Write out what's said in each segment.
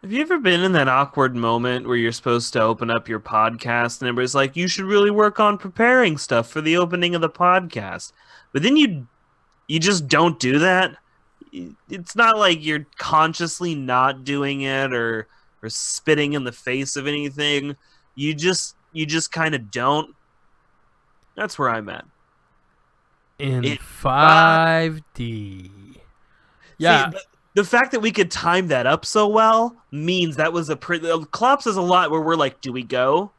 Have you ever been in that awkward moment where you're supposed to open up your podcast and everybody's like, you should really work on preparing stuff for the opening of the podcast. But then you just don't do that. It's not like you're consciously not doing it or spitting in the face of anything. You just kind of don't. That's where I'm at. In In five. 5D. See, Yeah, the fact that we could time that up so well means that was a pretty. Klopp says a lot where we're like, do we go?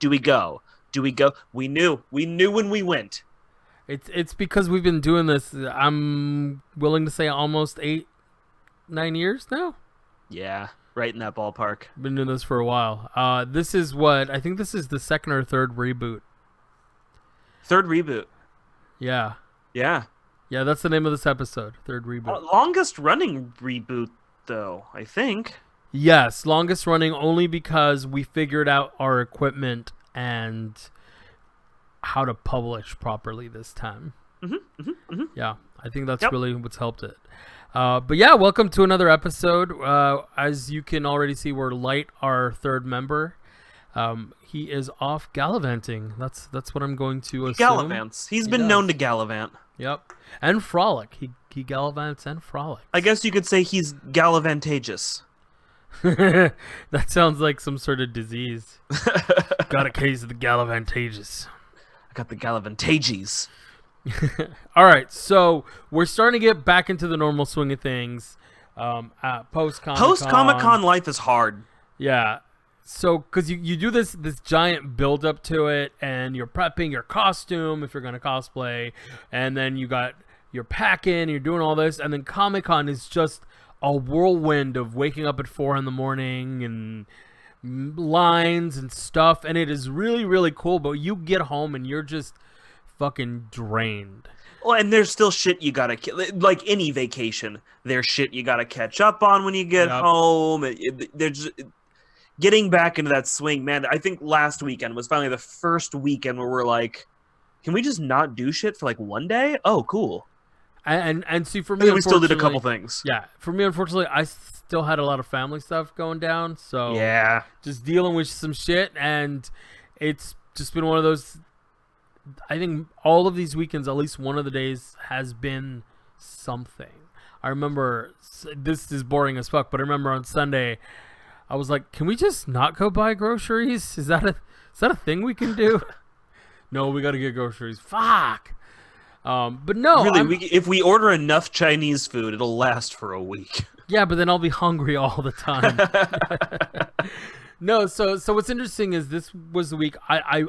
Do we go? Do we go? We knew when we went. it's because we've been doing this. I'm willing to say almost 8-9 years now. Yeah, right in that ballpark. Been doing this for a while. This is what I think. This is the second or third reboot. Third reboot. Yeah, Yeah, yeah. That's the name of this episode. Third reboot. longest running reboot though. I think. Yes, longest running only because we figured out our equipment and how to publish properly this time. Yeah, I think that's Yep. really what's helped it. But yeah, welcome to another episode. As you can already see, we're Light, our third member. He is off gallivanting. That's what I'm going to assume. Gallivants. He's been does. known to gallivant. Yep, and frolic. He gallivants and frolics. I guess you could say he's gallivantageous. That sounds like some sort of disease. Got a case of the gallivantageous. I got the gallivantages. All right, so we're starting to get back into the normal swing of things. Post Post Comic-Con life is hard. yeah. So, because you do this giant build up to it, and you're prepping your costume if you're gonna cosplay, and then you got your pack-in, you're doing all this, and then Comic-Con is just a whirlwind of waking up at 4 in the morning and lines and stuff, and it is really, really cool. But you get home and you're just fucking drained. Well, and there's still shit you gotta like any vacation. There's shit you gotta catch up on when you get Yep. home. There's getting back into that swing, man. I think last weekend was finally the first weekend where we're like, can we just not do shit for like one day? Oh, cool. And see, for I me, think we still did a couple unfortunately- things. Yeah, for me, unfortunately, I still had a lot of family stuff going down, so Yeah. just dealing with some shit, and it's just been one of those. I think all of these weekends, at least one of the days has been something. I remember, this is boring as fuck, but I remember on Sunday, I was like, "Can we just not go buy groceries? Is that a thing we can do?" No, we got to get groceries. Fuck. But no, Really, if we order enough Chinese food, it'll last for a week. yeah, but then I'll be hungry all the time. No, so what's interesting is this was the week I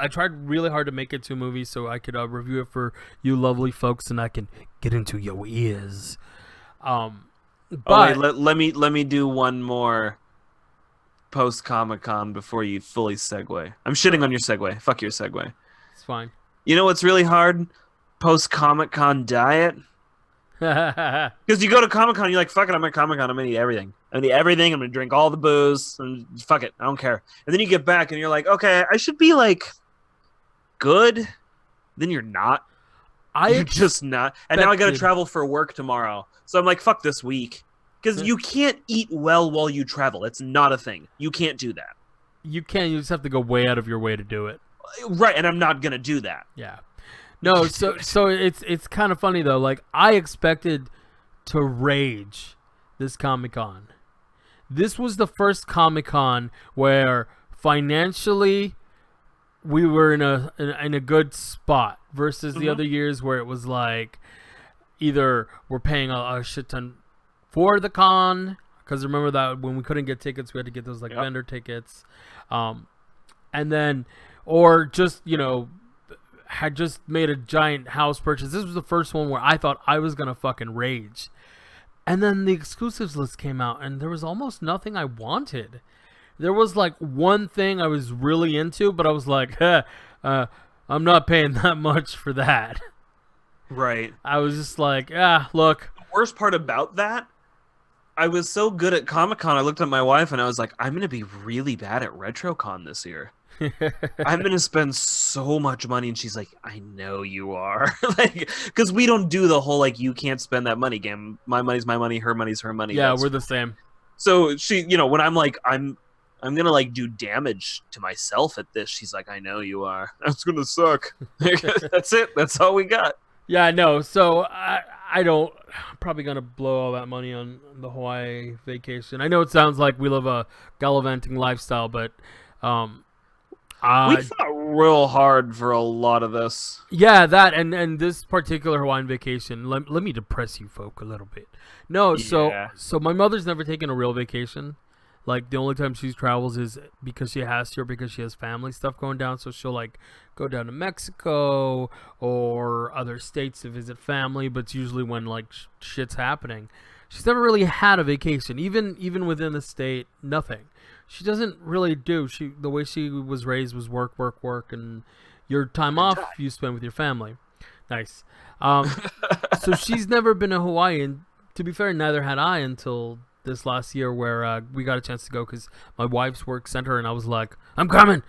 tried really hard to make it to a movie so I could review it for you lovely folks and I can get into your ears. But Oh, wait, let me do one more post Comic-Con before you fully segue. I'm shitting on your segue. Fuck your segue. it's fine. You know what's really hard? Post Comic-Con diet. Because you go to Comic-Con, you're like, fuck it, I'm at Comic-Con, I'm gonna eat everything. I'm gonna eat everything, I'm gonna drink all the booze, and fuck it, I don't care. And then you get back and you're like, okay, I should be like good. Then you're not. You're just not. And now I gotta expected- travel for work tomorrow. So I'm like, fuck this week. Because you can't eat well while you travel. It's not a thing. You can't do that. You just have to go way out of your way to do it. Right, and I'm not gonna do that. Yeah. No, so it's kind of funny though. Like I expected to rage this Comic-Con. This was the first Comic-Con where financially we were in a good spot versus the other years where it was like either we're paying a shit ton for the con, because remember that when we couldn't get tickets we had to get those like vendor tickets, and then or just had just made a giant house purchase. This was the first one where I thought I was gonna fucking rage. And then the exclusives list came out, and there was almost nothing I wanted. There was like one thing I was really into, but I was like, I'm not paying that much for that. Right. I was just like, look. The worst part about that, I was so good at Comic-Con, I looked at my wife and I was like, I'm going to be really bad at RetroCon this year. I'm going to spend so much money. And she's like, I know you are. Like, because we don't do the whole, like, you can't spend that money game. My money's my money, her money's her money. Yeah, we're the same. So she, when I'm like, I'm gonna like do damage to myself at this. She's like, I know you are. That's gonna suck. That's it. That's all we got. Yeah, no. So I don't. I'm probably gonna blow all that money on the Hawaii vacation. I know it sounds like we live a gallivanting lifestyle, but We fought real hard for a lot of this. yeah, that and this particular Hawaiian vacation. Let me depress you folk a little bit. No, Yeah. so my mother's never taken a real vacation. Like the only time she travels is because she has to, or because she has family stuff going down. So she'll like go down to Mexico or other states to visit family, but it's usually when like shit's happening. She's never really had a vacation, even within the state. Nothing. She doesn't really do. The way she was raised was work, work, work, and your time off you spend with your family. Nice. So she's never been to Hawaii, and to be fair, neither had I until this last year, where we got a chance to go because my wife's work sent her, and I was like, I'm coming.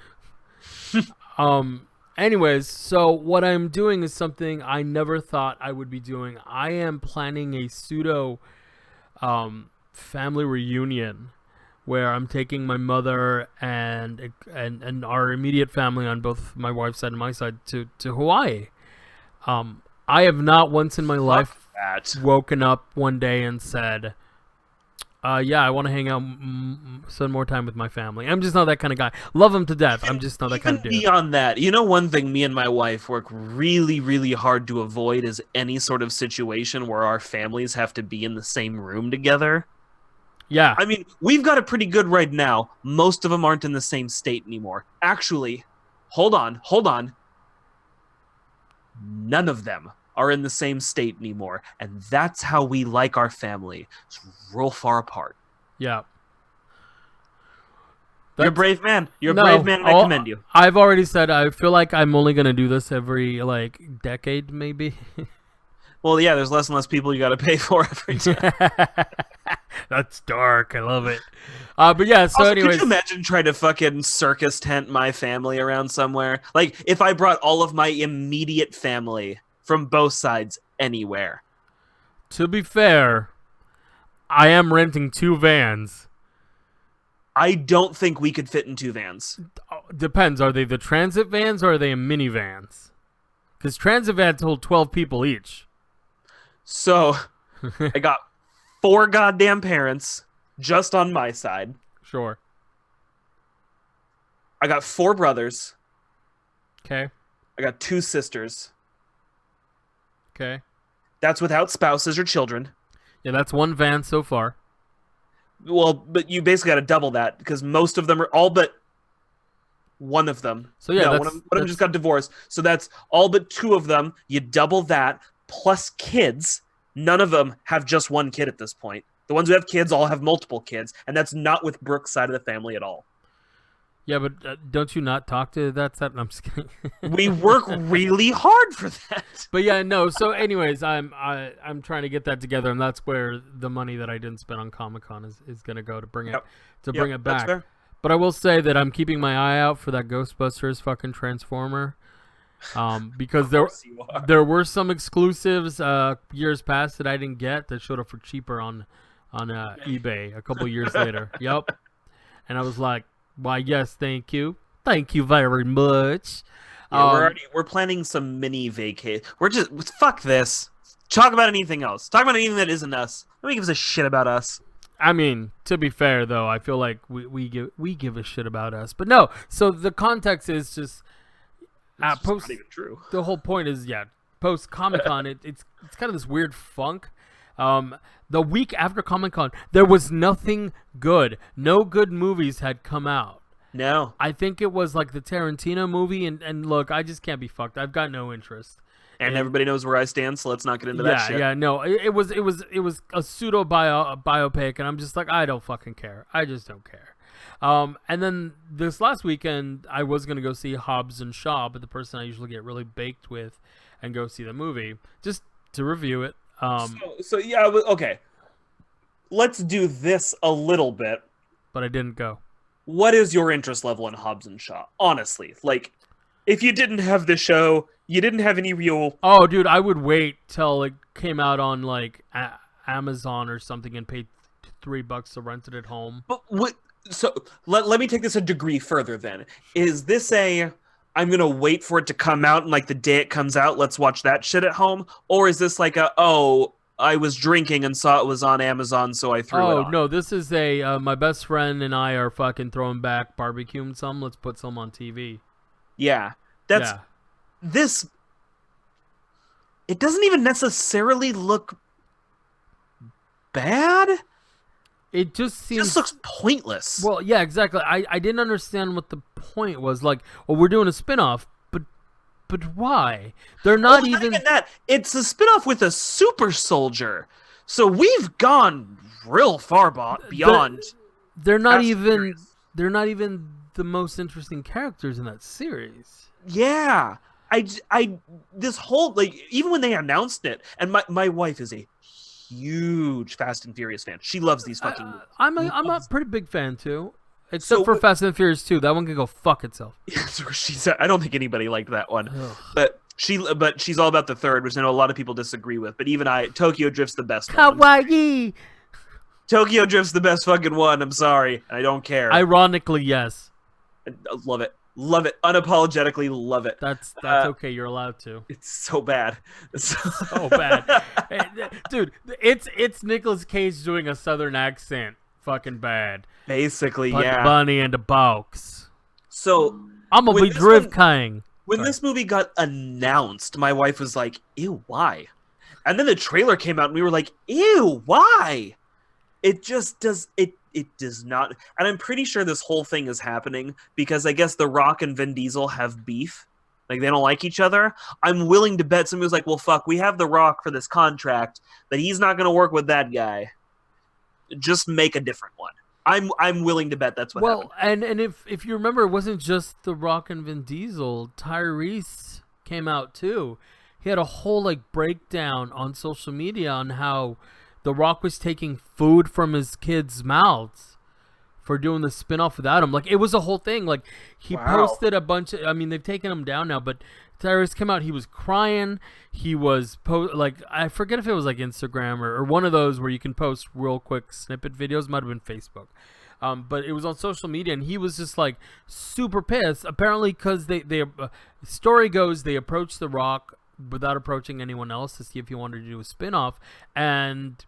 Anyways, so what I'm doing is something I never thought I would be doing. I am planning a pseudo family reunion where I'm taking my mother and our immediate family on both my wife's side and my side to Hawaii. I have not once in my life woken up one day and said, yeah, I want to hang out, spend more time with my family. I'm just not that kind of guy. Love them to death. I'm just not that kind of dude. Beyond that, one thing me and my wife work really, really hard to avoid is any sort of situation where our families have to be in the same room together. Yeah. I mean, we've got it pretty good right now. Most of them aren't in the same state anymore. Actually, hold on. None of them are in the same state anymore, and that's how we like our family. It's real far apart. Yeah. You're a brave man. You're a brave man, and I commend you. I've already said I feel like I'm only going to do this every, decade, maybe. Well, yeah, there's less and less people you got to pay for every time. That's dark. I love it. But yeah, so also, anyways. Could you imagine trying to fucking circus tent my family around somewhere? Like, if I brought all of my immediate family from both sides anywhere. To be fair, I am renting 2 vans. I don't think we could fit in 2 vans. Depends. Are they the transit vans or are they minivans? Because transit vans hold 12 people each. So, I got 4 goddamn parents just on my side. Sure. I got 4 brothers. Okay. I got 2 sisters. Okay. That's without spouses or children. Yeah, that's 1 van so far. Well, but you basically got to double that because most of them are all but one of them. So yeah, one of them just got divorced. So that's all but 2 of them. You double that plus kids. None of them have just 1 kid at this point. The ones who have kids all have multiple kids, and that's not with Brooke's side of the family at all. Yeah, but don't you not talk to that side? No, I'm just kidding. We work really hard for that. But yeah, no. So, anyways, I'm trying to get that together, and that's where the money that I didn't spend on Comic-Con is going to go to bring it bring it back. Fair. But I will say that I'm keeping my eye out for that Ghostbusters fucking Transformer, because there were some exclusives years past that I didn't get that showed up for cheaper on eBay a couple years later. Yep, and I was like, why, yes, thank you very much. Yeah, we're planning some mini vacay. We're just fuck this. Talk about anything else. Talk about anything that isn't us. Nobody gives a shit about us. I mean, to be fair though, I feel like we give a shit about us. But no, so the context is just not even true. The whole point is post Comic-Con it's kind of this weird funk. The week after Comic-Con, there was nothing good. No good movies had come out. No. I think it was like the Tarantino movie, and look, I just can't be fucked. I've got no interest. And everybody knows where I stand, so let's not get into that shit. Yeah, no. It was a pseudo biopic, and I'm just like, I don't fucking care. I just don't care. And then this last weekend, I was gonna go see Hobbs and Shaw, but the person I usually get really baked with and go see the movie just to review it. So yeah, okay. Let's do this a little bit. But I didn't go. What is your interest level in Hobbs and Shaw? Honestly, like, if you didn't have the show, you didn't have any real... Oh, dude, I would wait till it came out on, like, Amazon or something and pay $3 to rent it at home. But what? So let me take this a degree further. Then is this a? I'm gonna wait for it to come out, and like the day it comes out, let's watch that shit at home, or is this like a I was drinking and saw it was on Amazon, so I threw it on? Oh no, this is a my best friend and I are fucking throwing back barbecuing some. Let's put some on TV. Yeah, that's this. It doesn't even necessarily look bad. It just seems looks pointless. Well, yeah, exactly. I didn't understand what the point was. Like, well, we're doing a spinoff, but why? They're not even that. It's a spinoff with a super soldier. So we've gone real far beyond. They're not even the most interesting characters in that series. Yeah. This whole, like, even when they announced it, and my wife is a huge Fast and Furious fan. She loves these fucking movies. I'm a pretty big fan too. Except for Fast and Furious 2. That one can go fuck itself. I don't think anybody liked that one. Ugh. But she's all about the third, which I know a lot of people disagree with. But even Tokyo Drift's the best one. Kawaii! Tokyo Drift's the best fucking one. I'm sorry. I don't care. Ironically, yes. I love it. Love it. Unapologetically love it. That's okay. You're allowed to. It's so bad. So bad. Dude, it's Nicolas Cage doing a southern accent. Fucking bad. Basically, Put yeah. Bunny in the box. So I'm gonna be Drift King. When this movie got announced, my wife was like, "Ew, why?" And then the trailer came out, and we were like, "Ew, why?" It just does it. It does not. And I'm pretty sure this whole thing is happening because I guess The Rock and Vin Diesel have beef. Like, they don't like each other. I'm willing to bet somebody was like, "Well, fuck, we have The Rock for this contract, but he's not going to work with that guy. Just make a different one." I'm willing to bet that's what happened. Well, and if you remember, it wasn't just The Rock and Vin Diesel. Tyrese came out too. He had a whole like breakdown on social media on how The Rock was taking food from his kids' mouths for doing the spinoff without him. Like, it was a whole thing. Like, he posted a bunch of, I mean, they've taken him down now, but Tyrese came out, he was crying. He was, like, I forget if it was like Instagram or one of those where you can post real quick snippet videos. Might have been Facebook. But it was on social media, and he was just, like, super pissed. Apparently, because story goes, they approached The Rock without approaching anyone else to see if he wanted to do a spinoff, and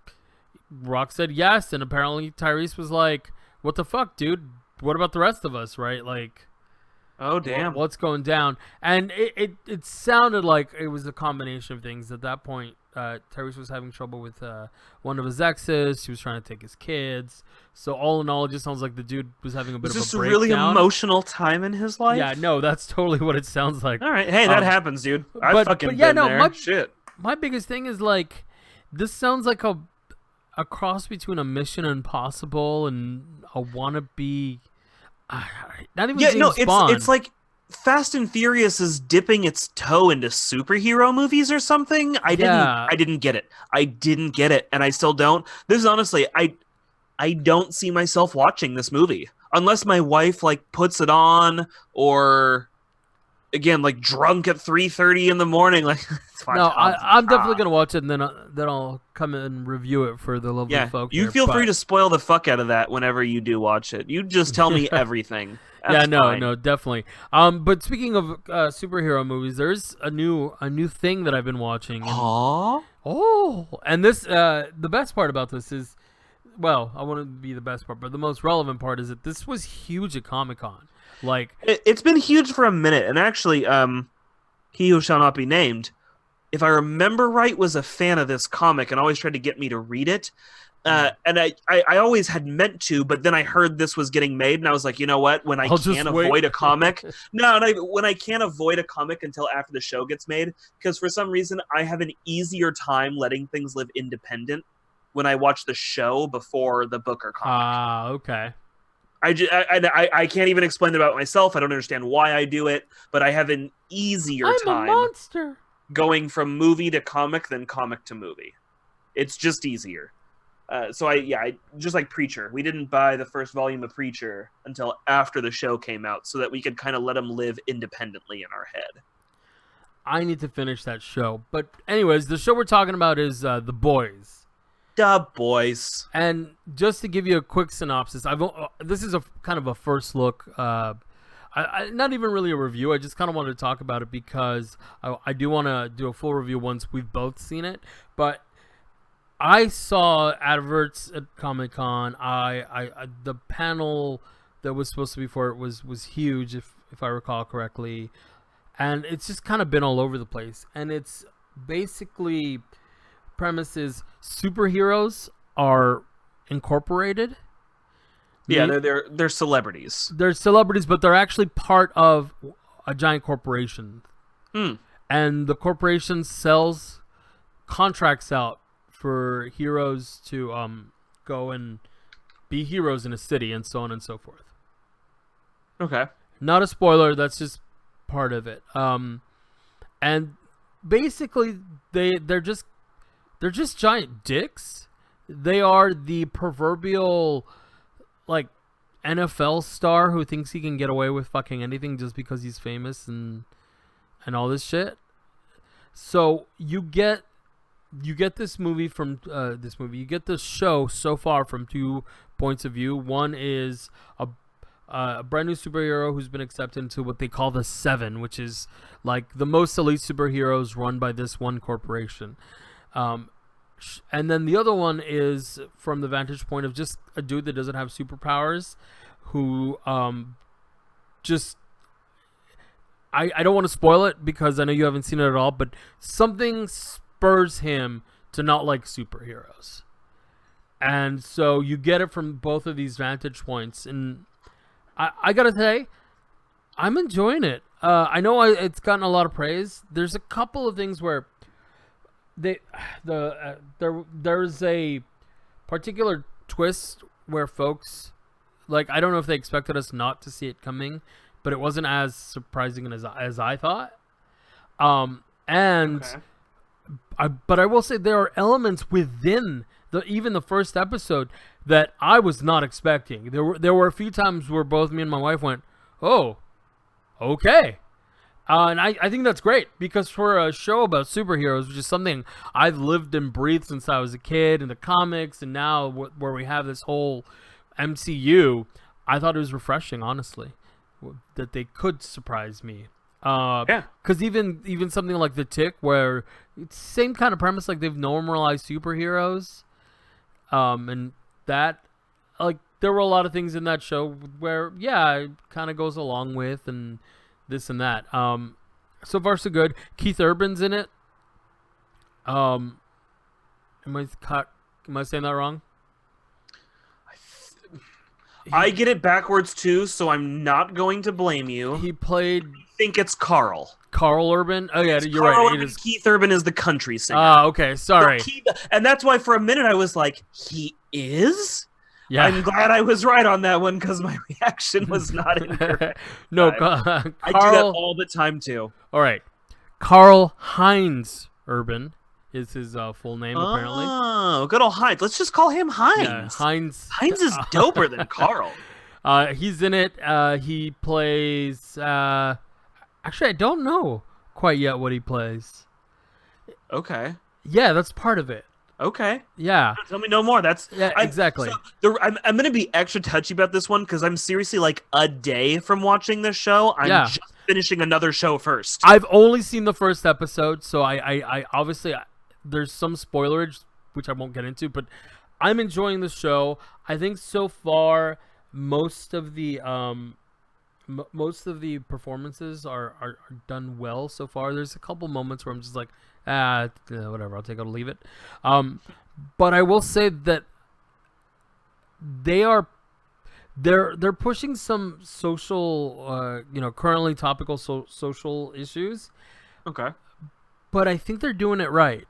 Rock said yes, and apparently Tyrese was like, "What the fuck, dude? What about the rest of us, right? Like, oh damn, what's going down?" And it sounded like it was a combination of things. At that point, Tyrese was having trouble with one of his exes. He was trying to take his kids. So all in all, it just sounds like the dude was having a bit of a breakdown. Is this a really emotional time in his life? Yeah, no, that's totally what it sounds like. All right, hey, that happens, dude. I've fucking been there. Shit. My biggest thing is, like, this sounds like a cross between a Mission Impossible and a wannabe. Not even James Bond. It's like Fast and Furious is dipping its toe into superhero movies or something. I didn't get it. I didn't get it, and I still don't. This is honestly, I don't see myself watching this movie unless my wife like puts it on, or again, like drunk at 3:30 in the morning. Like, no, I'm definitely gonna watch it, and then I'll come and review it for the lovely folk. You feel free to spoil the fuck out of that whenever you do watch it. You just tell me everything. That's fine. No, definitely. But speaking of superhero movies, there's a new thing that I've been watching. And this the best part about this is, well, I want it to be the best part, but the most relevant part is that this was huge at Comic-Con. Like, it's been huge for a minute, and actually, He Who Shall Not Be Named, if I remember right, was a fan of this comic and always tried to get me to read it. And I always had meant to, but then I heard this was getting made, and I was like, you know what? When I can't avoid a comic, when I can't avoid a comic until after the show gets made, because for some reason I have an easier time letting things live independent when I watch the show before the book or comic. Okay. I can't even explain it about myself. I don't understand why I do it, but I have an easier time a monster. Going from movie to comic than comic to movie. It's just easier. So I just like Preacher. We didn't buy the first volume of Preacher until after the show came out, so that we could kind of let them live independently in our head. I need to finish that show. But anyways, the show we're talking about is The Boys. fucked up, boys. And just to give you a quick synopsis, this is a kind of a first look. Not even really a review. I just kind of wanted to talk about it because I do want to do a full review once we've both seen it. But I saw adverts at Comic-Con. The panel that was supposed to be for it was huge, if I recall correctly, and it's just kind of been all over the place. And it's basically premises superheroes are incorporated. Yeah, they're celebrities. They're celebrities, but they're actually part of a giant corporation. And the corporation sells contracts out for heroes to go and be heroes in a city and so on and so forth. Okay. Not a spoiler, that's just part of it. And basically they're just giant dicks. They are the proverbial like NFL star who thinks he can get away with fucking anything just because he's famous and all this shit. So you get this movie from you get this show so far from 2 points of view. One is a brand new superhero who's been accepted into what they call the Seven, which is like the most elite superheroes run by this one corporation. And then the other one is from the vantage point of just a dude that doesn't have superpowers, who just I don't want to spoil it because I know you haven't seen it at all, but something spurs him to not like superheroes. And so you get it from both of these vantage points, and I gotta say, I'm enjoying it. I know it's gotten a lot of praise. There's a couple of things where there's a particular twist where folks, like, I don't know if they expected us not to see it coming, but it wasn't as surprising as I thought. But I will say there are elements within even the first episode that I was not expecting. There were a few times where both me and my wife went, "Oh, okay." And I think that's great because for a show about superheroes, which is something I've lived and breathed since I was a kid in the comics, and now where we have this whole MCU, I thought it was refreshing, honestly, that they could surprise me. Because even something like The Tick, where it's the same kind of premise, like they've normalized superheroes, and that, like, there were a lot of things in that show where, yeah, it kind of goes along with and this and that. So far so good. Keith Urban's in it. Am I saying that wrong? I get it backwards too, so I'm not going to blame you. He played. I think it's Carl. Carl Urban? Oh yeah, you're Carl right. Urban, Keith Urban is the country singer. Okay, sorry. And that's why for a minute I was like, he is? Yeah. I'm glad I was right on that one because my reaction was not incorrect. No, Carl, I do that all the time too. All right. Carl Heinz Urban is his full name, apparently. Oh, good old Heinz. Let's just call him Heinz. Yeah, Heinz. Heinz is doper than Carl. He's in it. He plays... actually, I don't know quite yet what he plays. Okay. Yeah, that's part of it. Okay. Yeah. Tell me no more. Exactly. I'm going to be extra touchy about this one because I'm seriously like a day from watching this show. I'm just finishing another show first. I've only seen the first episode, so I obviously there's some spoilerage which I won't get into, but I'm enjoying the show. I think so far most of the performances are done well so far. There's a couple moments where I'm just like, whatever, I'll take it or leave it. But I will say that they're pushing some social, currently topical social issues. Okay. But I think they're doing it right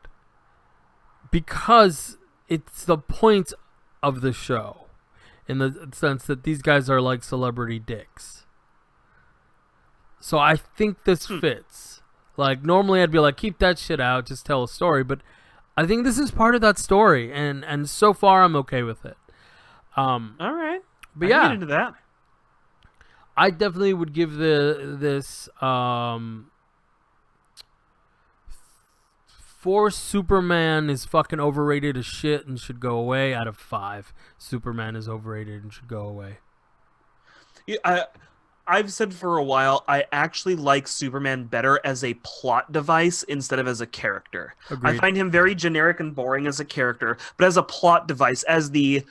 because it's the point of the show, in the sense that these guys are like celebrity dicks. So I think this fits. Like, normally I'd be like, keep that shit out, just tell a story. But I think this is part of that story, and so far I'm okay with it. All right. But I yeah, can get into that. I definitely would give this 4, Superman is fucking overrated as shit and should go away. Out of 5, Superman is overrated and should go away. Yeah, I've said for a while, I actually like Superman better as a plot device instead of as a character. Agreed. I find him very generic and boring as a character, but as a plot device, as the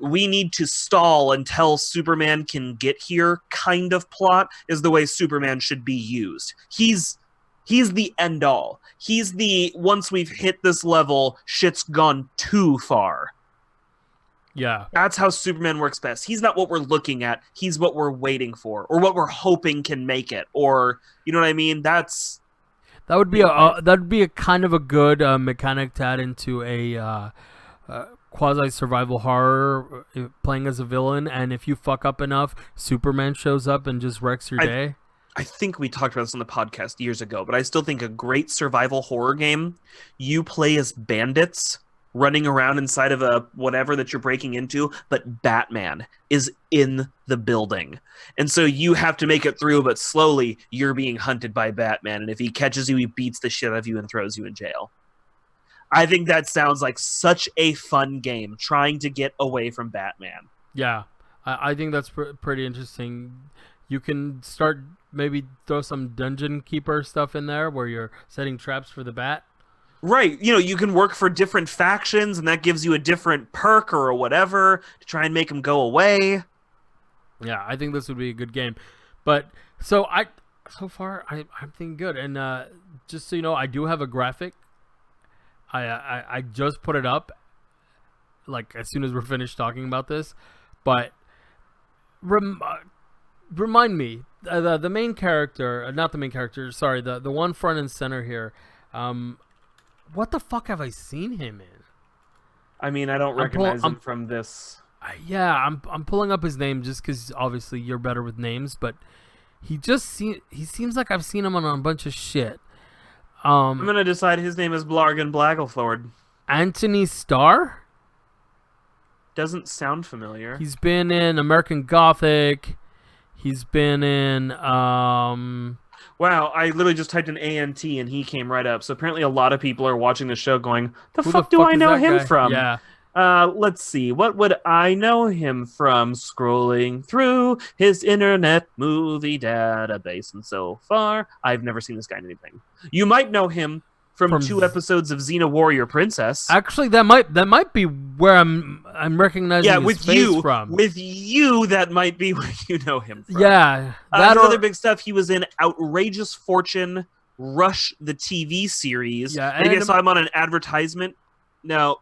we need to stall until Superman can get here kind of plot is the way Superman should be used. He's the end all. He's the once we've hit this level, shit's gone too far. Yeah. That's how Superman works best. He's not what we're looking at. He's what we're waiting for, or what we're hoping can make it, or you know what I mean. That would be a kind of a good mechanic to add into a quasi survival horror, playing as a villain, and if you fuck up enough, Superman shows up and just wrecks your day. I think we talked about this on the podcast years ago, but I still think a great survival horror game, you play as bandits running around inside of a whatever that you're breaking into, but Batman is in the building. And so you have to make it through, but slowly you're being hunted by Batman. And if he catches you, he beats the shit out of you and throws you in jail. I think that sounds like such a fun game, trying to get away from Batman. Yeah, I think that's pretty interesting. You can start maybe throw some dungeon keeper stuff in there where you're setting traps for the bat. Right. You know, you can work for different factions, and that gives you a different perk or whatever to try and make them go away. Yeah, I think this would be a good game. But so far I'm thinking good. And just so you know, I do have a graphic. I just put it up, like as soon as we're finished talking about this. But remind me, the main character, not the main character. Sorry, the one front and center here. What the fuck have I seen him in? I mean, I don't recognize him from this. Yeah, I'm pulling up his name just because obviously you're better with names, but he seems like I've seen him on a bunch of shit. I'm gonna decide his name is Blargan Blaggleford. Anthony Starr? Doesn't sound familiar. He's been in American Gothic. He's been in Wow, I literally just typed in ANT and he came right up. So apparently a lot of people are watching the show going, the fuck do I know him from? Yeah. Let's see. What would I know him from? Scrolling through his internet movie database, and so far, I've never seen this guy in anything. You might know him from 2 episodes of Xena Warrior Princess. Actually, that might be where I'm recognizing his face from. With you, that might be where you know him from. Yeah. Other big stuff. He was in Outrageous Fortune, Rush, the TV series. Yeah, I think I saw him on an advertisement. No,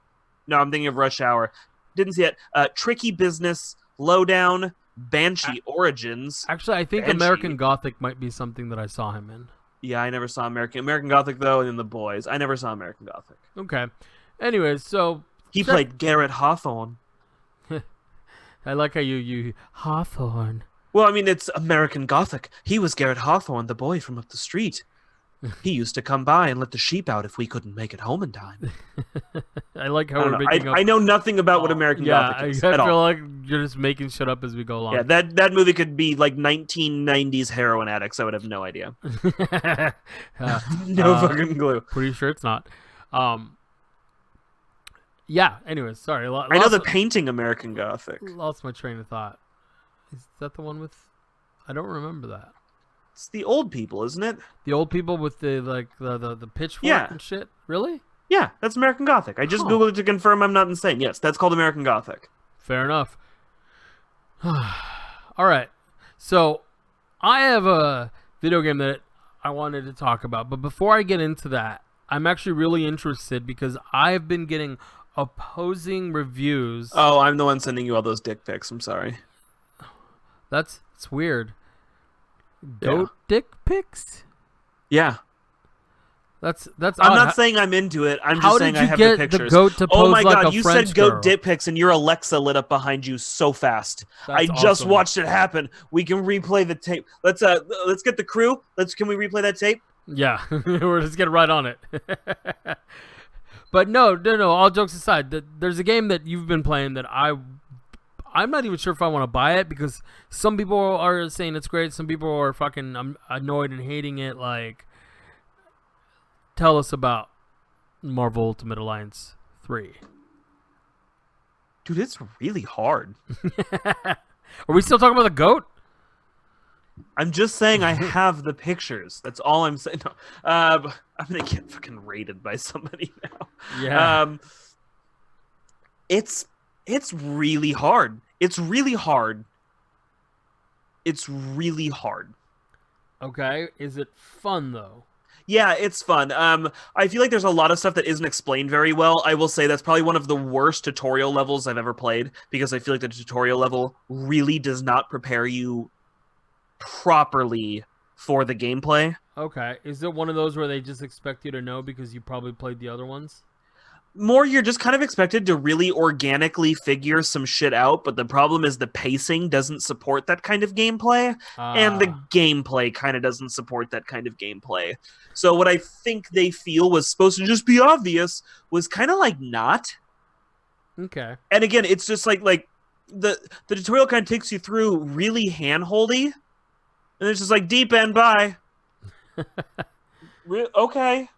I'm thinking of Rush Hour. Didn't see it. Tricky Business, Lowdown, Banshee Origins. Actually, I think American Gothic might be something that I saw him in. Yeah, I never saw American Gothic, though, and then The Boys. I never saw American Gothic. Okay. Anyways, so... He played Garrett Hawthorne. I like how you Hawthorne. Well, I mean, it's American Gothic. He was Garrett Hawthorne, the boy from up the street. He used to come by and let the sheep out if we couldn't make it home in time. I like how we're making up... I know nothing about what American Gothic is at all. I feel like you're just making shit up as we go along. Yeah, that movie could be like 1990s heroin addicts. I would have no idea. No fucking clue. Pretty sure it's not. Yeah, anyways, sorry. I know the painting American Gothic. Lost my train of thought. Is that the one with... I don't remember that. It's the old people, isn't it? The old people with the pitchfork and shit? Really? Yeah, that's American Gothic. I just Googled it to confirm I'm not insane. Yes, that's called American Gothic. Fair enough. All right. So, I have a video game that I wanted to talk about. But before I get into that, I'm actually really interested because I've been getting opposing reviews. Oh, I'm the one sending you all those dick pics. I'm sorry. It's weird. Goat dick pics? Yeah. That's. I'm not saying I'm into it. I'm just saying I have the pictures. The goat to pose oh my like god! A You French said goat girl. dick pics, and your Alexa lit up behind you so fast. That's just awesome. watched it happen. We can replay the tape. Let's get the crew. Can we replay that tape? Yeah, we're just getting right on it. But no. All jokes aside, there's a game that you've been playing that I'm not even sure if I want to buy it because some people are saying it's great. Some people are fucking annoyed and hating it. Like, tell us about Marvel Ultimate Alliance 3. Dude, it's really hard. Are we still talking about the GOAT? I'm just saying I have the pictures. That's all I'm saying. No. I'm gonna get fucking raided by somebody now. Yeah. It's really hard. It's really hard. It's really hard. Okay. Is it fun though? Yeah, it's fun. I feel like there's a lot of stuff that isn't explained very well. I will say that's probably one of the worst tutorial levels I've ever played because I feel like the tutorial level really does not prepare you properly for the gameplay. Okay. Is it one of those where they just expect you to know because you probably played the other ones? More, you're just kind of expected to really organically figure some shit out, but the problem is the pacing doesn't support that kind of gameplay, and the gameplay kind of doesn't support that kind of gameplay. So what I think they feel was supposed to just be obvious was kind of like not. Okay. And again, it's just like the tutorial kind of takes you through really hand-holdy, and it's just like deep end, bye. Okay.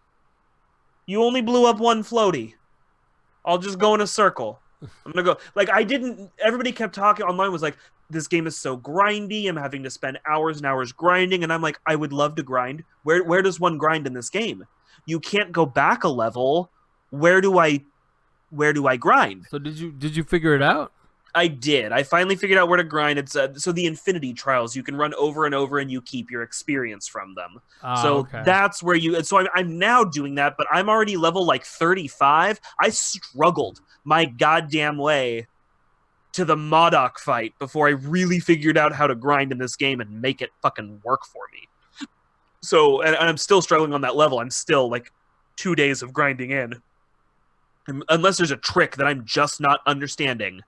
You only blew up one floaty. I'll just go in a circle. I'm gonna go. Like, everybody kept talking online, was like, this game is so grindy. I'm having to spend hours and hours grinding. And I'm like, I would love to grind. Where does one grind in this game? You can't go back a level. Where do I grind? So did you figure it out? I did. I finally figured out where to grind. It's so the Infinity Trials, you can run over and over and you keep your experience from them. Okay. That's where I'm now doing that, but I'm already level like 35. I struggled my goddamn way to the Modok fight before I really figured out how to grind in this game and make it fucking work for me. So, and I'm still struggling on that level. I'm still like 2 days of grinding in. Unless there's a trick that I'm just not understanding.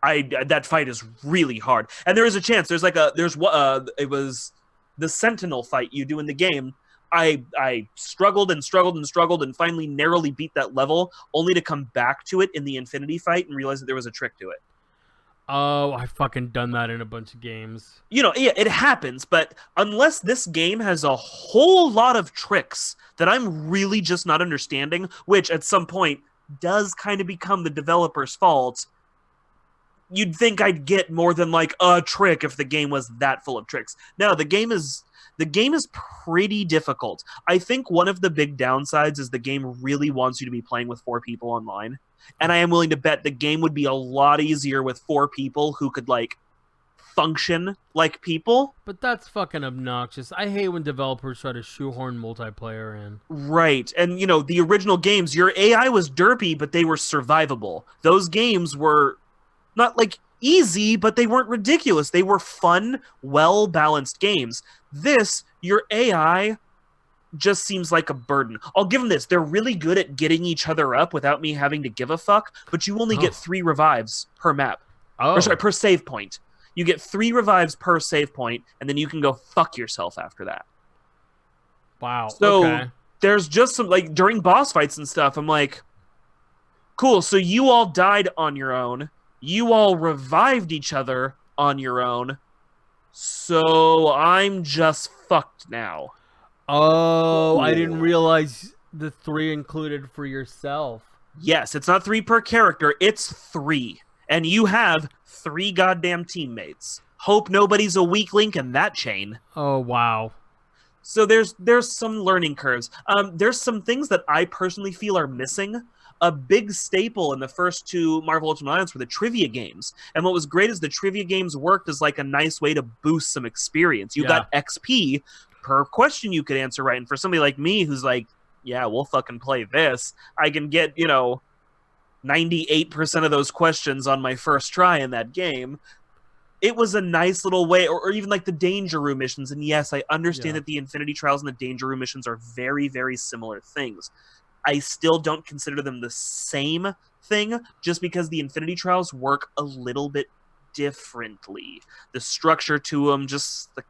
That fight is really hard, and there is a chance. It was the Sentinel fight you do in the game. I struggled and finally narrowly beat that level, only to come back to it in the Infinity fight and realize that there was a trick to it. Oh, I fucking done that in a bunch of games. Yeah, it happens, but unless this game has a whole lot of tricks that I'm really just not understanding, which at some point does kind of become the developer's fault. You'd think I'd get more than like a trick if the game was that full of tricks. No, the game is pretty difficult. I think one of the big downsides is the game really wants you to be playing with 4 people online. And I am willing to bet the game would be a lot easier with 4 people who could like function like people. But that's fucking obnoxious. I hate when developers try to shoehorn multiplayer in. Right. And the original games, your AI was derpy, but they were survivable. Those games were not like easy, but they weren't ridiculous. They were fun, well-balanced games. This, your AI just seems like a burden. I'll give them this. They're really good at getting each other up without me having to give a fuck, but you only get 3 revives per map. Oh. Or sorry, per save point. You get 3 revives per save point, and then you can go fuck yourself after that. Wow. So okay. There's just some, like, during boss fights and stuff, I'm like, cool, so you all died on your own. You all revived each other on your own, so I'm just fucked now. Oh, I didn't realize the 3 included for yourself. Yes, it's not 3 per character, it's 3. And you have 3 goddamn teammates. Hope nobody's a weak link in that chain. Oh, wow. So there's some learning curves. There's some things that I personally feel are missing. A big staple in the first 2 Marvel Ultimate Alliance were the trivia games. And what was great is the trivia games worked as like a nice way to boost some experience. You got XP per question you could answer right. And for somebody like me who's like, yeah, we'll fucking play this, I can get, 98% of those questions on my first try in that game. It was a nice little way, or even like the Danger Room missions. And yes, I understand that the Infinity Trials and the Danger Room missions are very, very similar things. I still don't consider them the same thing just because the Infinity Trials work a little bit differently. The structure to them, just the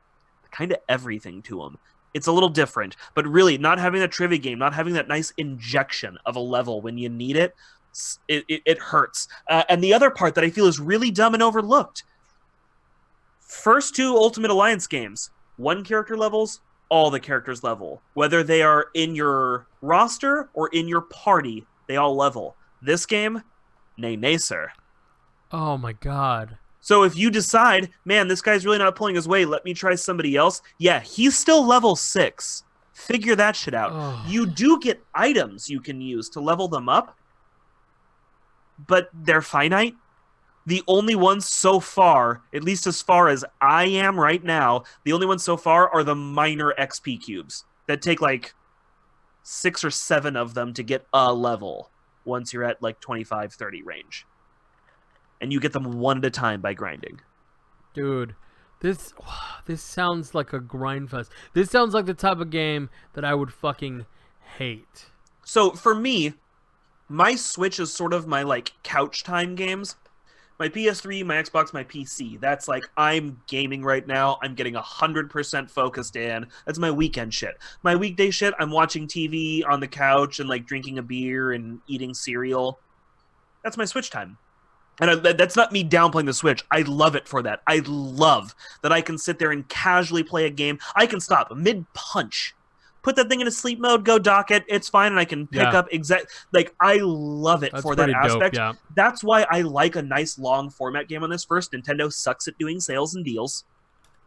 kind of everything to them. It's a little different. But really, not having that trivia game, not having that nice injection of a level when you need it, it hurts. And the other part that I feel is really dumb and overlooked. First 2 Ultimate Alliance games, 1 character levels, all the characters level. Whether they are in your roster or in your party, they all level. This game, nay, sir. Oh my god. So if you decide, man, this guy's really not pulling his weight, let me try somebody else. Yeah, he's still level 6. Figure that shit out. Oh. You do get items you can use to level them up, but they're finite. The only ones so far, at least as far as I am right now, the only ones so far are the minor XP cubes that take like 6 or 7 of them to get a level once you're at like 25, 30 range. And you get them one at a time by grinding. Dude, this sounds like a grind fest. This sounds like the type of game that I would fucking hate. So for me, my Switch is sort of my like couch time games. My PS3, my Xbox, my PC. That's like, I'm gaming right now. I'm getting 100% focused in. That's my weekend shit. My weekday shit, I'm watching TV on the couch and like drinking a beer and eating cereal. That's my Switch time. And that's not me downplaying the Switch. I love it for that. I love that I can sit there and casually play a game. I can stop mid-punch. Put that thing into sleep mode, go dock it, it's fine, and I can pick up like, I love it for that aspect. Dope, yeah. That's why I like a nice long format game on this. First, Nintendo sucks at doing sales and deals.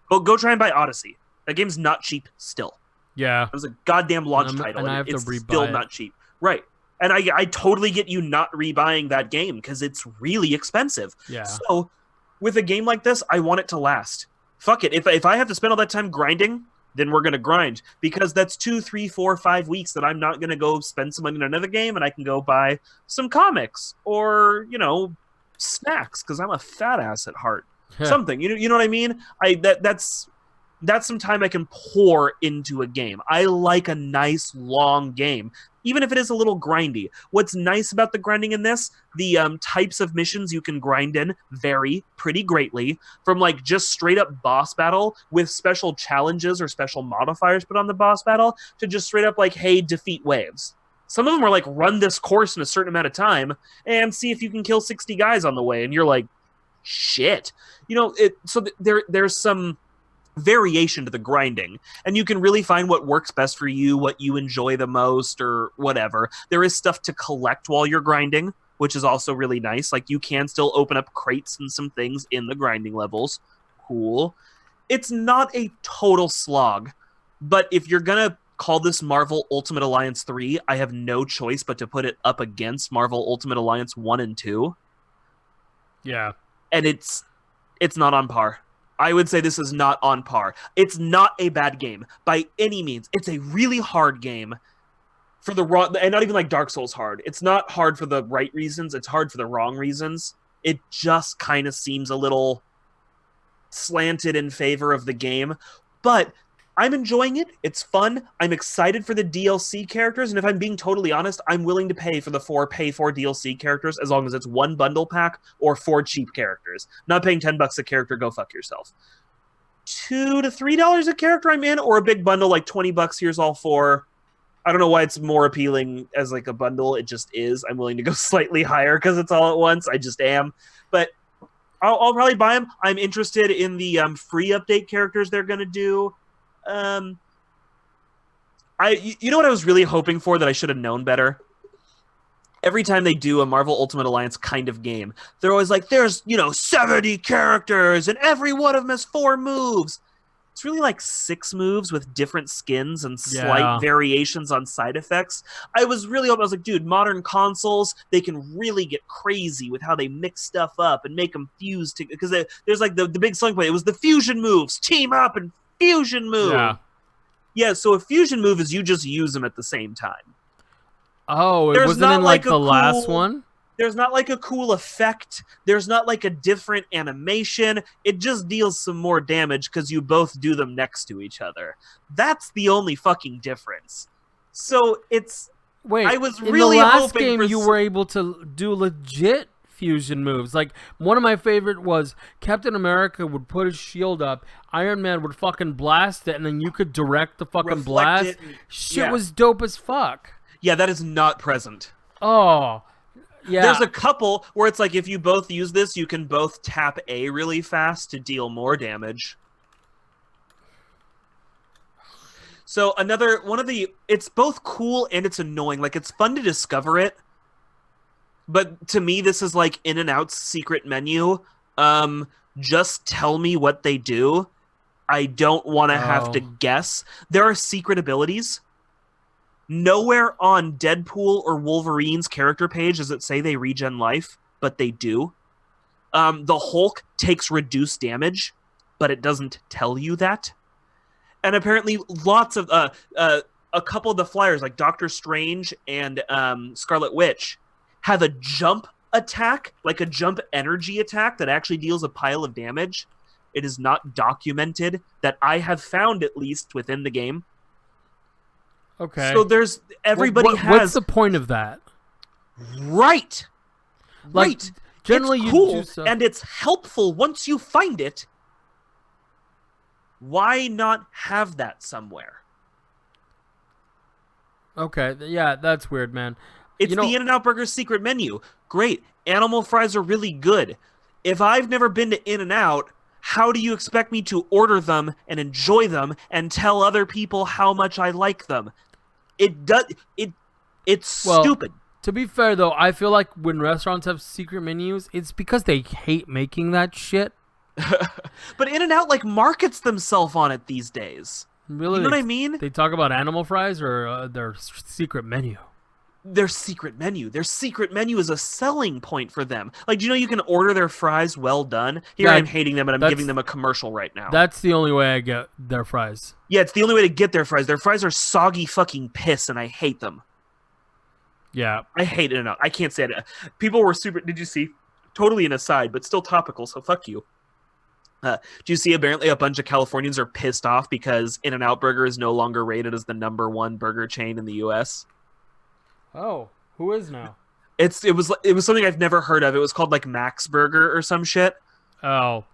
Go try and buy Odyssey. That game's not cheap still. Yeah. It was a goddamn launch title. And I have it's to rebuy still it. not cheap. Right. And I totally get you not rebuying that game because it's really expensive. Yeah. So with a game like this, I want it to last. Fuck it. If I have to spend all that time grinding, then we're going to grind, because that's 2, 3, 4, 5 weeks that I'm not going to go spend some money on another game, and I can go buy some comics or, snacks, because I'm a fat ass at heart. Something, you know what I mean? That's some time I can pour into a game. I like a nice long game, even if it is a little grindy. What's nice about the grinding in this, the types of missions you can grind in vary pretty greatly, from like just straight up boss battle with special challenges or special modifiers put on the boss battle to just straight up like, hey, defeat waves. Some of them are like, run this course in a certain amount of time and see if you can kill 60 guys on the way. And you're like, shit. There's some variation to the grinding, and you can really find what works best for you, what you enjoy the most, or whatever. There is stuff to collect while you're grinding, which is also really nice. Like, you can still open up crates and some things in the grinding levels. Cool. It's not a total slog, but if you're gonna call this Marvel Ultimate Alliance 3, I have no choice but to put it up against Marvel Ultimate Alliance 1 and 2. Yeah. And it's not on par. I would say this is not on par. It's not a bad game by any means. It's a really hard game for the wrong, and not even like Dark Souls hard. It's not hard for the right reasons. It's hard for the wrong reasons. It just kind of seems a little slanted in favor of the game, but I'm enjoying it. It's fun. I'm excited for the DLC characters, and if I'm being totally honest, I'm willing to pay for the 4 DLC characters as long as it's 1 bundle pack or 4 cheap characters. Not paying $10 a character, go fuck yourself. $2 to $3 a character I'm in, or a big bundle like $20, here's all 4. I don't know why it's more appealing as like a bundle. It just is. I'm willing to go slightly higher because it's all at once. I just am. But I'll probably buy them. I'm interested in the free update characters they're going to do. You know what I was really hoping for that I should have known better? Every time they do a Marvel Ultimate Alliance kind of game, they're always like, there's, 70 characters and every one of them has 4 moves. It's really like 6 moves with different skins and slight variations on side effects. I was like, dude, modern consoles, they can really get crazy with how they mix stuff up and make them fuse to, because there's like the big selling point. It was the fusion moves, team up and fusion move. Yeah, so a fusion move is you just use them at the same time. Oh, it wasn't in like the last one? There's not like a cool effect. There's not like a different animation. It just deals some more damage because you both do them next to each other. That's the only fucking difference. So it's... Wait, I was in really the last hoping game for you were able to do legit fusion moves. Like, one of my favorite was Captain America would put his shield up, Iron Man would fucking blast it, and then you could direct the fucking blast. Shit was dope as fuck. Yeah, that is not present. Oh, yeah. There's a couple where it's like if you both use this, you can both tap A really fast to deal more damage. So another one of the it's both cool and it's annoying. Like it's fun to discover it, but to me this is like In-N-Out's secret menu. Just tell me what they do. I don't want to have to guess. There are secret abilities. Nowhere on Deadpool or Wolverine's character page does it say they regen life, but they do. The Hulk takes reduced damage, but it doesn't tell you that. And apparently lots of a couple of the flyers like Doctor Strange and Scarlet Witch have a jump attack, like a jump energy attack that actually deals a pile of damage. It is not documented that I have found, at least within the game. Okay. So there's everybody has. What's the point of that? Right. Like, Right. Generally, it's you cool do stuff. and it's helpful once you find it. Why not have that somewhere? Okay. Yeah, that's weird, man. It's the In-N-Out Burger's secret menu. Great. Animal fries are really good. If I've never been to In-N-Out, how do you expect me to order them and enjoy them and tell other people how much I like them? It's stupid. To be fair, though, I feel like when restaurants have secret menus, it's because they hate making that shit. But In-N-Out like markets themselves on it these days. Really? You know what I mean? They talk about animal fries or their secret menu. Their secret menu. Their secret menu is a selling point for them. Like, do you know you can order their fries well done? Here I am hating them, and I'm giving them a commercial right now. That's the only way I get their fries. Yeah, it's the only way to get their fries. Their fries are soggy fucking piss, and I hate them. Yeah. I hate In-N-Out. I can't say it. People were super... Did you see? Totally an aside, but still topical, so fuck you. Do you see apparently a bunch of Californians are pissed off because In-N-Out Burger is no longer rated as the #1 burger chain in the U.S.? Oh, who is now? It was something I've never heard of. It was called like Max Burger or some shit. Oh.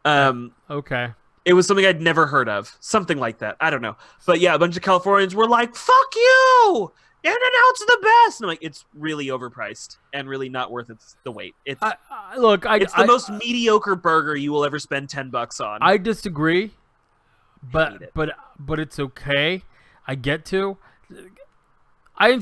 Okay. It was something I'd never heard of. Something like that. I don't know. But yeah, a bunch of Californians were like, "Fuck you! In-N-Out's the best!" And I'm like, it's really overpriced and really not worth the wait. It's it's the most mediocre burger you will ever spend $10 on. I disagree, but it's okay. I get to. I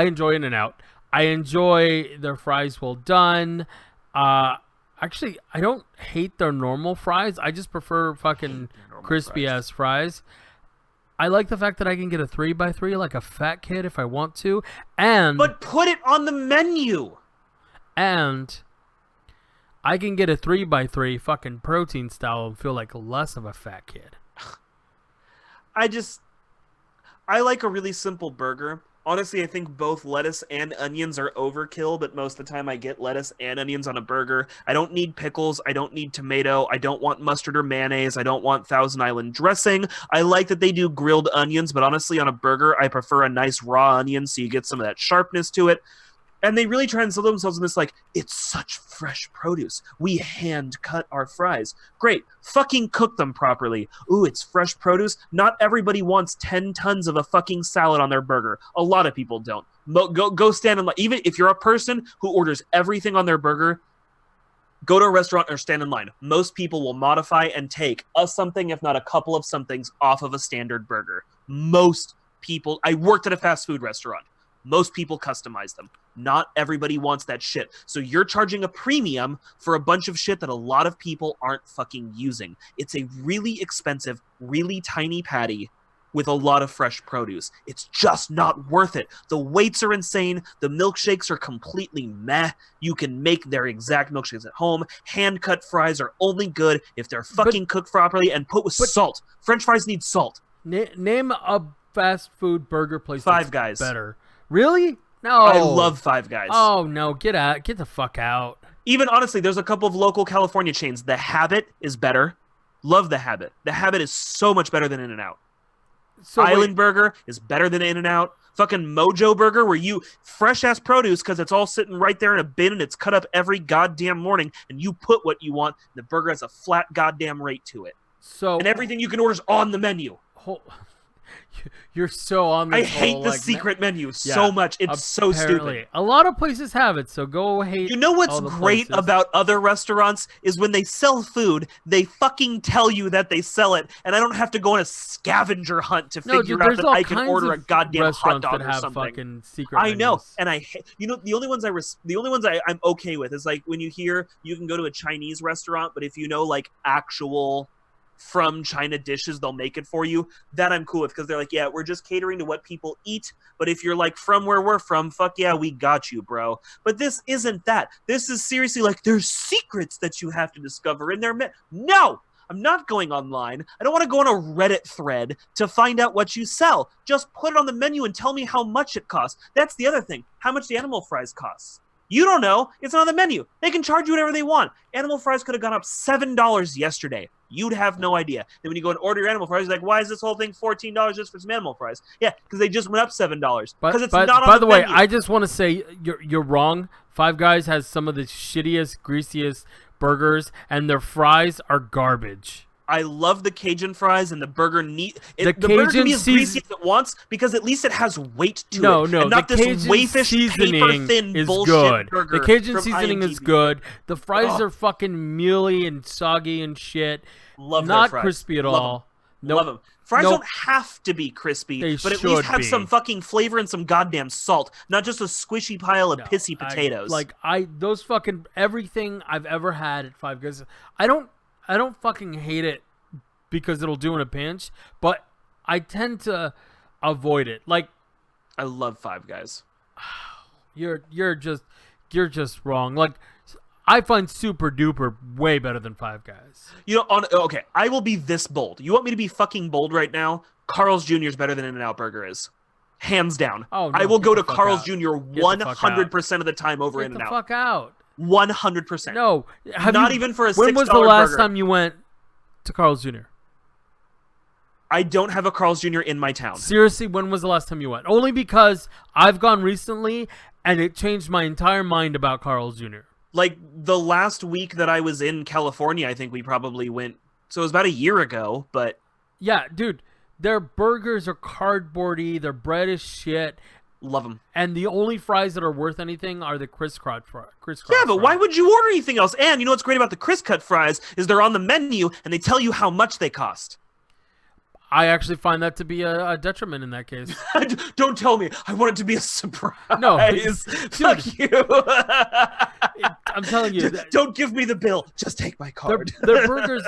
enjoy In-N-Out. I enjoy their fries well done. Actually, I don't hate their normal fries. I just prefer fucking crispy ass fries. I like the fact that I can get a 3x3 like a fat kid if I want to, but put it on the menu. And I can get a 3x3 fucking protein style and feel like less of a fat kid. I like a really simple burger. Honestly, I think both lettuce and onions are overkill, but most of the time I get lettuce and onions on a burger. I don't need pickles. I don't need tomato. I don't want mustard or mayonnaise. I don't want Thousand Island dressing. I like that they do grilled onions, but honestly, on a burger, I prefer a nice raw onion so you get some of that sharpness to it. And they really try and sell themselves in this, like, it's such fresh produce. We hand cut our fries. Great. Fucking cook them properly. Ooh, it's fresh produce. Not everybody wants 10 tons of a fucking salad on their burger. A lot of people don't. Go stand in line. Even if you're a person who orders everything on their burger, go to a restaurant or stand in line. Most people will modify and take a something, if not a couple of somethings, off of a standard burger. Most people. I worked at a fast food restaurant. Most people customize them. Not everybody wants that shit. So you're charging a premium for a bunch of shit that a lot of people aren't fucking using. It's a really expensive, really tiny patty with a lot of fresh produce. It's just not worth it. The waits are insane. The milkshakes are completely meh. You can make their exact milkshakes at home. Hand-cut fries are only good if they're fucking cooked properly and put with salt. French fries need salt. Name a fast food burger place Five Guys. Better. Really? No. I love Five Guys. Oh, no. Get the fuck out. Even, honestly, there's a couple of local California chains. The Habit is better. Love The Habit. The Habit is so much better than In-N-Out. So Island Burger is better than In-N-Out. Fucking Mojo Burger, where you fresh-ass produce because it's all sitting right there in a bin and it's cut up every goddamn morning, and you put what you want. The burger has a flat goddamn rate to it. And everything you can order is on the menu. You're so on this I hate whole, the like, secret menu so much. It's so apparently. stupid. A lot of places have it, so go hate. You know what's all the great places. about other restaurants is when they sell food, they fucking tell you that they sell it, and I don't have to go on a scavenger hunt to No, figure dude, out there's that all I can kinds order a of goddamn hot restaurants dog that or have something. fucking secret I know, menus. and the only ones I'm okay with is like when you hear you can go to a Chinese restaurant, but if you know like actual from China dishes, they'll make it for you. That I'm cool with because they're like, yeah, we're just catering to what people eat. But if you're like from where we're from, fuck yeah, we got you, bro. But this isn't that. This is seriously like there's secrets that you have to discover in there. No, I'm not going online. I don't want to go on a Reddit thread to find out what you sell. Just put it on the menu and tell me how much it costs. That's the other thing. How much the animal fries cost. You don't know. It's not on the menu. They can charge you whatever they want. Animal fries could have gone up $7 yesterday. You'd have no idea. Then when you go and order your animal fries, you're like, why is this whole thing $14 just for some animal fries? Yeah, because they just went up $7. Because it's not on the By the way, menu. I just want to say you're wrong. Five Guys has some of the shittiest, greasiest burgers, and their fries are garbage. I love the Cajun fries and the burger The burger can Cajun be as greasy as it wants because at least it has weight to it. No, and not the this Cajun wayfish seasoning paper-thin is bullshit good. burger The Cajun from seasoning is IMDb. good. The fries Ugh. are fucking mealy and soggy and shit. Love their Not fries. crispy at Love 'em. all. Nope. Love them. Fries Nope. don't have to be crispy, They but at should least have be. some fucking flavor and some goddamn salt, not just a squishy pile of No, pissy potatoes. Those fucking everything I've ever had at Five Guys. I don't fucking hate it because it'll do in a pinch, but I tend to avoid it. Like, I love Five Guys. you're just wrong. Like, I find Super Duper way better than Five Guys. You know, okay, I will be this bold. You want me to be fucking bold right now? Carl's Jr. is better than In-N-Out Burger is. Hands down. Oh, no, I will get go the to fuck Carl's out. Jr. Get the fuck 100% of the time over Get the In-N-Out. fuck out. 100%. No, Not even for a $6 When was the last burger. time you went to Carl's Jr.? I don't have a Carl's Jr. in my town. Seriously, when was the last time you went? Only because I've gone recently, and it changed my entire mind about Carl's Jr. Like, the last week that I was in California, I think we probably went... So it was about a year ago, but... Yeah, dude, their burgers are cardboardy, their bread is shit, Love them. and the only fries that are worth anything are the crisscross fries. Yeah, but why would you order anything else? And you know what's great about the Crisp Cut fries is they're on the menu, and they tell you how much they cost. I actually find that to be a detriment in that case. Don't tell me. I want it to be a surprise. No, Fuck you. I'm telling you. Don't give me the bill. Just take my card. Their burgers...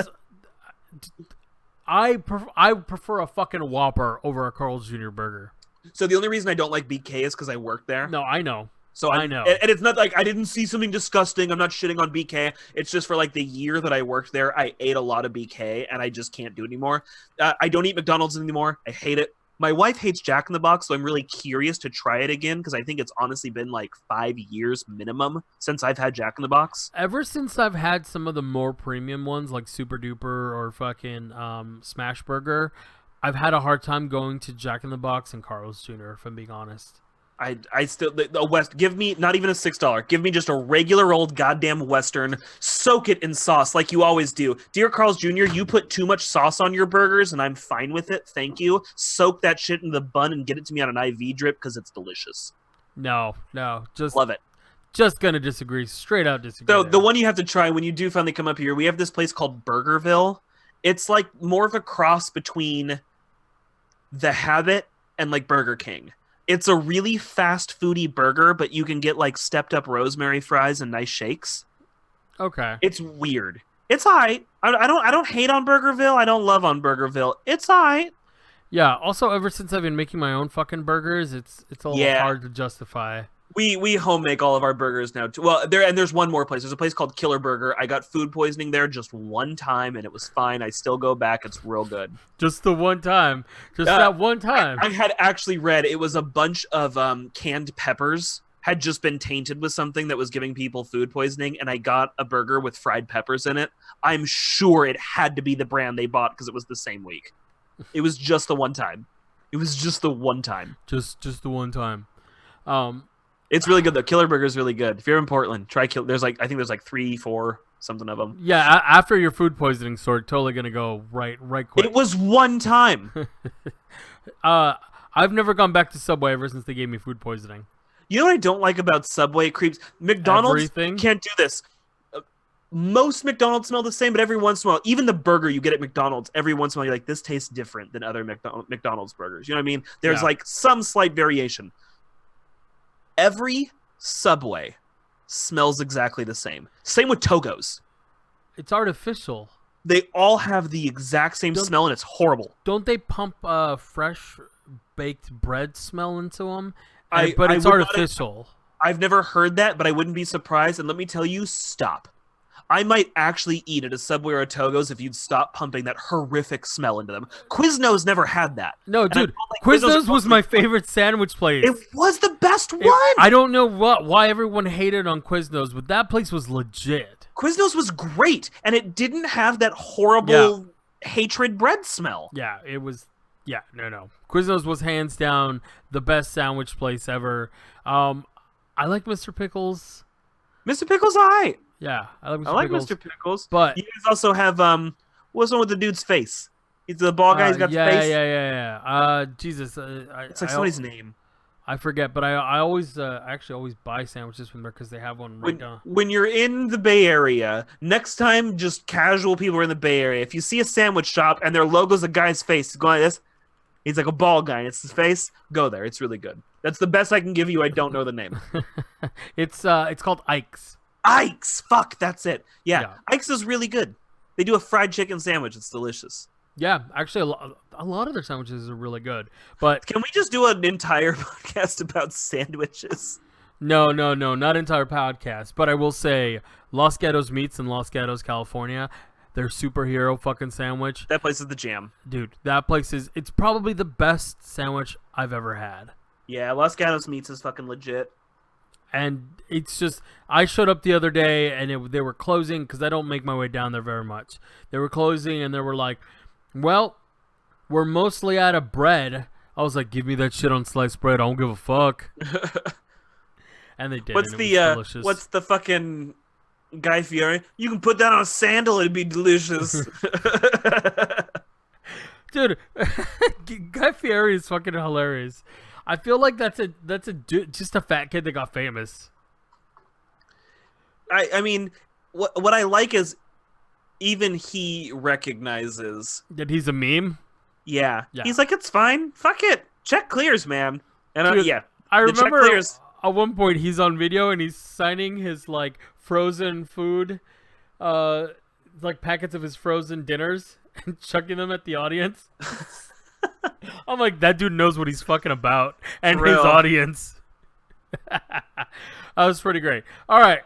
I prefer a fucking Whopper over a Carl's Jr. burger. So the only reason I don't like BK is because I work there. No, I know. So I know. And it's not like I didn't see something disgusting. I'm not shitting on BK. It's just for like the year that I worked there, I ate a lot of BK, and I just can't do it anymore. I don't eat McDonald's anymore. I hate it. My wife hates Jack in the Box, so I'm really curious to try it again because I think it's honestly been like 5 years minimum since I've had Jack in the Box. Ever since I've had some of the more premium ones like Super Duper or fucking Smash Burger, I've had a hard time going to Jack in the Box and Carl's Jr., if I'm being honest. I still the West. Give me not even a $6. Give me just a regular old goddamn Western. Soak it in sauce like you always do. Dear Carl's Jr., you put too much sauce on your burgers, and I'm fine with it. Thank you. Soak that shit in the bun and get it to me on an IV drip because it's delicious. No, just Love it. Just gonna disagree. Straight out disagree. So there. the one you have to try when you do finally come up here, we have this place called Burgerville. It's like more of a cross between The Habit and like Burger King. It's a really fast foody burger, but you can get like stepped up rosemary fries and nice shakes. Okay. It's weird. It's alright. I don't hate on Burgerville. I don't love on Burgerville. It's alright. Yeah. Also, ever since I've been making my own fucking burgers, it's a little hard to justify. We home make all of our burgers now too. Well, there's one more place. There's a place called Killer Burger. I got food poisoning there just one time, and it was fine. I still go back. It's real good. Just the one time. Just that one time. I had actually read it was a bunch of canned peppers had just been tainted with something that was giving people food poisoning, and I got a burger with fried peppers in it. I'm sure it had to be the brand they bought because it was the same week. It was just the one time. It was just the one time. Just the one time. It's really good though. Killer Burger is really good. If you're in Portland, try Killer. I think there's like 3, 4 something of them. Yeah, after your food poisoning sort, totally gonna go right quick. It was one time. I've never gone back to Subway ever since they gave me food poisoning. You know what I don't like about Subway creeps? McDonald's Everything? can't do this. Most McDonald's smell the same, but every once in a while, even the burger you get at McDonald's, every once in a while, you're like, this tastes different than other McDonald's burgers. You know what I mean? There's like some slight variation. Every Subway smells exactly the same. Same with Togo's. It's artificial. They all have the exact same smell, and it's horrible. Don't they pump fresh baked bread smell into them? But it's artificial. I've never heard that, but I wouldn't be surprised. And let me tell you, stop. I might actually eat at a Subway or a Togo's if you'd stop pumping that horrific smell into them. Quiznos never had that. No, dude, Quiznos was my favorite sandwich place. It was the best one. I don't know why everyone hated on Quiznos, but that place was legit. Quiznos was great, and it didn't have that horrible hatred bread smell. Yeah, it was. Yeah, no. Quiznos was hands down the best sandwich place ever. I like Mr. Pickles. Mr. Pickles, I Yeah, I like Mr. I like Pickles. Mr. Pickles. But you guys also have what's the one with the dude's face? He's the bald guy. He's got the face. Yeah. Jesus, It's like somebody's name. I forget, but I always actually always buy sandwiches from there because they have one right now. When you're in the Bay Area, next time just casual people are in the Bay Area, if you see a sandwich shop and their logo's a guy's face, going like this, he's like a bald guy and it's his face, go there. It's really good. That's the best I can give you. I don't know the name. It's called Ike's. Ike's! Fuck, that's it. Yeah, Ike's is really good. They do a fried chicken sandwich. It's delicious. Yeah, actually, a lot of their sandwiches are really good. But can we just do an entire podcast about sandwiches? No, not entire podcast. But I will say, Los Gatos Meats in Los Gatos, California, their superhero fucking sandwich. That place is the jam. Dude, that place it's probably the best sandwich I've ever had. Yeah, Los Gatos Meats is fucking legit. And it's just, I showed up the other day and they were closing because I don't make my way down there very much. They were closing and they were like, well, we're mostly out of bread. I was like, give me that shit on sliced bread. I don't give a fuck. And they did. What's the fucking Guy Fieri? You can put that on a sandal. It'd be delicious. Dude, Guy Fieri is fucking hilarious. I feel like that's just a fat kid that got famous. I mean, what I like is even he recognizes that he's a meme. Yeah. He's like, it's fine. Fuck it. Check clears, man. And dude, I remember at one point he's on video and he's signing his like frozen food, like packets of his frozen dinners and chucking them at the audience. I'm like, that dude knows what he's fucking about and his audience. That was pretty great. All right.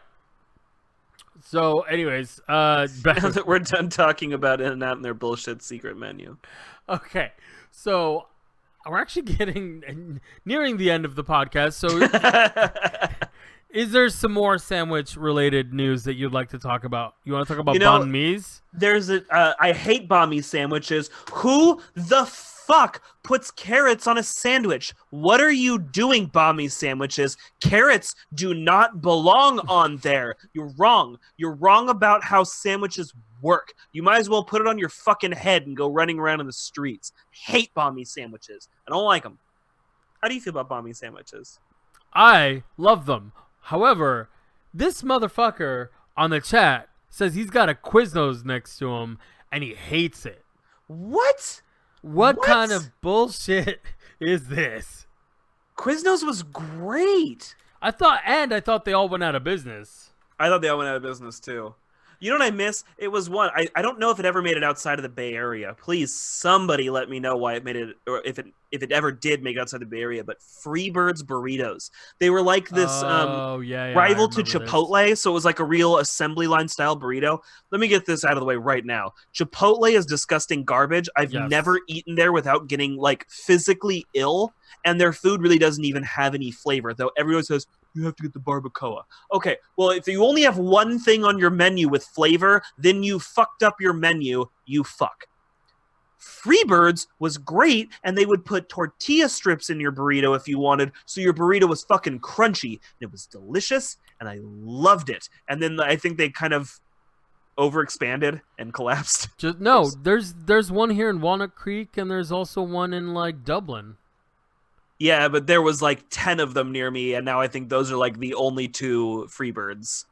So, anyways, now that we're done talking about In-N-Out and their bullshit secret menu. Okay. So, we're actually nearing the end of the podcast. So, is there some more sandwich-related news that you'd like to talk about? You want to talk about banh mi's? I hate banh mi sandwiches. Who the fuck puts carrots on a sandwich? What are you doing, banh mi sandwiches? Carrots do not belong on there. You're wrong. You're wrong about how sandwiches work. You might as well put it on your fucking head and go running around in the streets. Hate banh mi sandwiches. I don't like them. How do you feel about banh mi sandwiches? I love them. However, this motherfucker on the chat says he's got a Quiznos next to him and he hates it. What? What kind of bullshit is this? Quiznos was great. I thought they all went out of business. I thought they all went out of business too. You know what I miss? It was one. I don't know if it ever made it outside of the Bay Area. Please, somebody let me know why it made it, or if it ever did make it outside the Bay Area. But Freebird's Burritos. They were like this rival to Chipotle, so it was like a real assembly line style burrito. Let me get this out of the way right now. Chipotle is disgusting garbage. I've never eaten there without getting like physically ill, and their food really doesn't even have any flavor. Though everyone says, you have to get the barbacoa. Okay, well, if you only have one thing on your menu with flavor, then you fucked up your menu, you fuck. Freebirds was great, and they would put tortilla strips in your burrito if you wanted, so your burrito was fucking crunchy. And it was delicious, and I loved it. And then I think they kind of overexpanded and collapsed. No, there's one here in Walnut Creek, and there's also one in like Dublin. Yeah, but there was like 10 of them near me, and now I think those are like the only 2 Freebirds.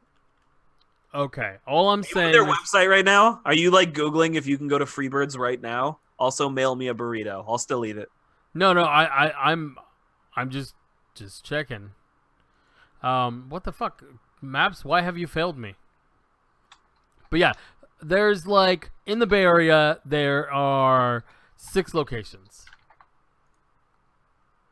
Okay, all I'm saying. Their website right now. Are you like Googling if you can go to Freebirds right now? Also, mail me a burrito. I'll still eat it. No, I'm just checking. What the fuck, Maps? Why have you failed me? But yeah, there's like in the Bay Area there are 6 locations.